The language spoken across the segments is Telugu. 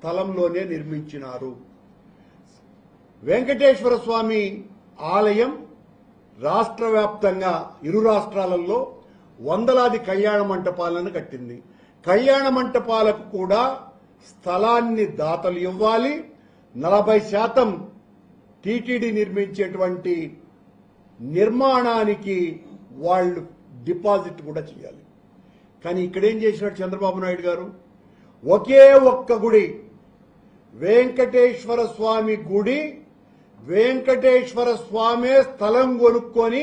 స్థలంలోనే నిర్మించినారు. వెంకటేశ్వర స్వామి ఆలయం రాష్ట్ర వ్యాప్తంగా ఇరు రాష్ట్రాలలో వందలాది కళ్యాణ మంటపాలను కట్టింది. కళ్యాణ మంటపాలకు కూడా స్థలాన్ని దాతలు ఇవ్వాలి. 40% టీటీడీ నిర్మించేటువంటి నిర్మాణానికి వాళ్ళు డిపాజిట్ కూడా చేయాలి. కానీ ఇక్కడేం చేసినట్టు చంద్రబాబు నాయుడు గారు ఒకే ఒక్క గుడి, వెంకటేశ్వర స్వామి గుడి, వెంకటేశ్వర స్వామే స్థలం కొనుక్కొని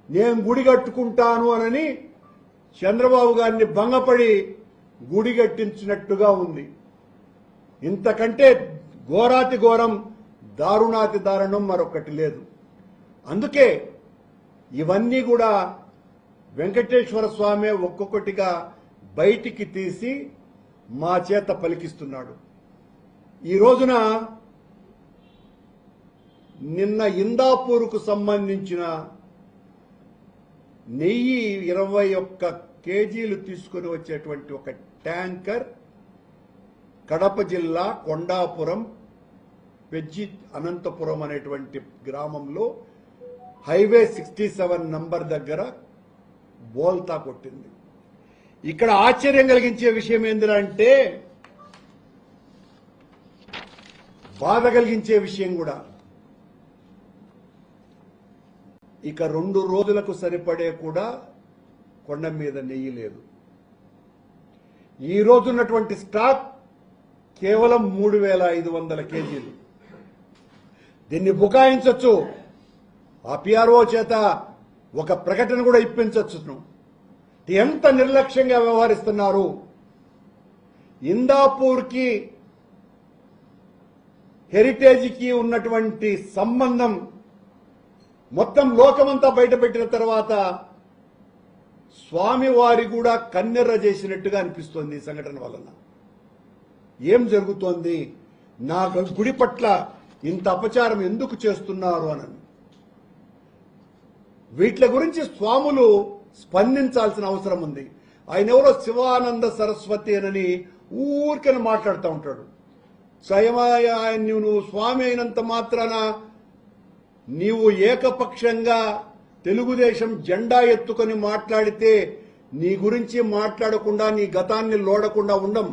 నేను గుడి కట్టుకుంటాను అని చంద్రబాబు గారిని భంగపడి గుడి కట్టించినట్టుగా ఉంది. ఇంతకంటే ఘోరాతి ఘోరం, దారుణాతి దారుణం మరొకటి లేదు. అందుకే ఇవన్నీ కూడా వెంకటేశ్వర స్వామి ఒక్కొక్కటిగా బయటికి తీసి మా చేత పలికిస్తున్నాడు. ఈ రోజున నిన్న ఇందాపూర్కు సంబంధించిన నెయ్యి 21 కేజీలు తీసుకుని వచ్చేటువంటి ఒక ట్యాంకర్ కడప జిల్లా కొండాపురం పెజ్జి అనంతపురం అనేటువంటి గ్రామంలో హైవే 67 నంబర్ దగ్గర బోల్తా కొట్టింది. ఇక్కడ ఆశ్చర్యం కలిగించే విషయం ఏంటంటే, బాధ కలిగించే విషయం కూడా, ఇక 2 రోజులకు సరిపడే కూడా కొండ మీద నెయ్యి లేదు. ఈ రోజు ఉన్నటువంటి స్టాక్ కేవలం 3500 కేజీలు. దీన్ని బుకాయించవచ్చు, ఆ పిఆర్ఓ చేత ఒక ప్రకటన కూడా ఇప్పించవచ్చు. ఎంత నిర్లక్ష్యంగా వ్యవహరిస్తున్నారు. ఇందాపూర్కి హెరిటేజ్కి ఉన్నటువంటి సంబంధం మొత్తం లోకమంతా బయటపెట్టిన తర్వాత స్వామివారి కూడా కన్నెర్ర చేసినట్టుగా అనిపిస్తోంది. ఈ సంఘటన వలన ఏం జరుగుతోంది, నా గుడి పట్ల ఇంత అపచారం ఎందుకు చేస్తున్నారు అని వీటి గురించి స్వాములు స్పందించాల్సిన అవసరం ఉంది. ఆయన ఎవరో శివానంద సరస్వతి అని ఊరికని మాట్లాడుతూ ఉంటాడు. నువ్వు స్వామి అయినంత మాత్రాన నీవు ఏకపక్షంగా తెలుగుదేశం జెండా ఎత్తుకొని మాట్లాడితే నీ గురించి మాట్లాడకుండా, నీ గతాన్ని లోడకుండా ఉండం.